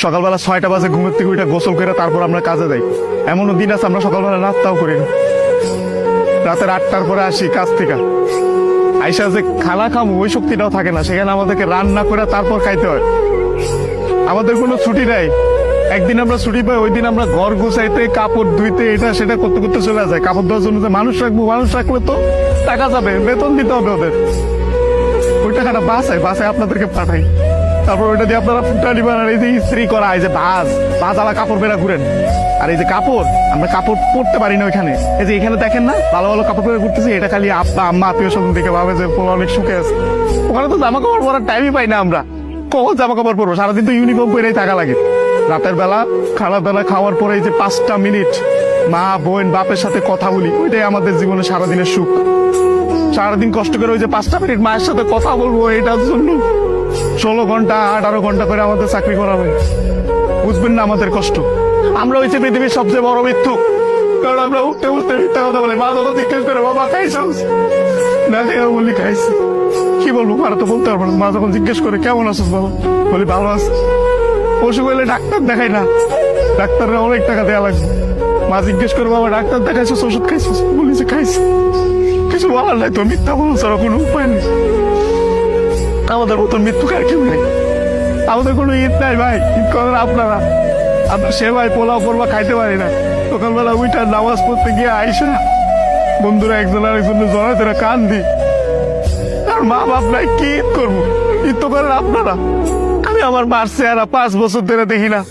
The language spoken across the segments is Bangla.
সকালবেলা 6টা বাজে ঘুমের থেকে উঠে গোসল করে তারপর আমরা কাজে যাই। এমনও দিন আছে আমরা সকালবেলা নাস্তাও করি না। রাতের 8টার পরে আসি কাজ থেকে, আইসা যে খানা খামো ওই শক্তিটাও থাকে না, সেখানে আমাদেরকে রান্না করে তারপর খাইতে হয়। আমাদের কোনো ছুটি নাই। একদিন আমরা ছুটি পাই, ওই দিন আমরা ঘর গুছাইতে, কাপড় ধুইতে, এটা সেটা করতে করতে চলে যায়। কাপড় ধোয়ার জন্য যে মানুষ রাখবো, মানুষ রাখলে তো টাকা যাবে, বেতন দিতে হবে ওদের। ওই টাকাটা বাসায় আপনাদেরকে পাঠাই, তারপর ওইটা দিয়ে আপনারা ফুটানি বানান। এই যে ইস্ত্রি করা, এই যে বাজ আলা কাপড় বেড়া ঘুরেন। আর এই যে কাপড়, আমরা কাপড় পরতে পারি না ওইখানে। এই যে এখানে দেখেন না ভালো ভালো কাপড় পরে ঘুরতেছি, এটা খালি আব্বা আম্মা আত্মীয় স্বজন দেখে ভাবে যে পোলা অনেক সুখে আছে। ওখানে তো জামা কাপড় পরার টাইমই পাই না আমরা। কখন জামা কাপড় পরবো? সারাদিন তো ইউনিফর্ম পরেই থাকা লাগে। রাতের বেলা খানা দানা খাওয়ার পরে এই যে 5টা মিনিট মা বোন বাপের সাথে কথা বলি, ওইটাই আমাদের জীবনে সারাদিনের সুখ। সারাদিন কষ্ট করে ওই যে 5টা মিনিট মায়ের সাথে কথা বলবো, এটার জন্য 16 ঘন্টা 18 ঘন্টা করে আমাদের চাকরি করা হয়। বুঝবেন না আমাদের কষ্ট। আমরা হয়েছে পৃথিবীর সবচেয়ে বড় মৃত্যু, কারণ আমরা উঠতে উঠতে মিথ্যা কথা বলি। মা যখন জিজ্ঞেস করে বাবা খাইছ না, বলি খাইছি। কি বলবো, আর তো বলতে পারবো না। মা যখন জিজ্ঞেস করে কেমন আছিস বাবা, বলি ভালো আছি। অসুখ হইলে ডাক্তার দেখাই না, ডাক্তাররা অনেক টাকা দেওয়া লাগবে। মা জিজ্ঞেস করে বাবা ডাক্তার দেখাইছিস, ওষুধ খাইছিস, বলি যে খাইছি। কিছু বলার নাই তো, মিথ্যা বলো ছাড়া কোনো উপায় নেই। আমাদের মতন মৃত্যুকার কেউ নেই। আমাদের কোনো ঈদ নাই ভাই, ঈদ করেন আপনারা। আমরা সেবাই পোলাও পরবা খাইতে পারি না। সকালবেলা উইটার নামাজ পড়তে গিয়ে আইসা বন্ধুরা একজন আরেকজনের জড়ায় ধরে কান দি। আর মা বাপ নাই, কি ঈদ করবো? ঈদ তো করেন আপনারা। আমি আমার মার চেহারা 5 বছর ধরে দেখি না।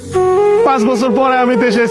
5 বছর পরে আমি দেশে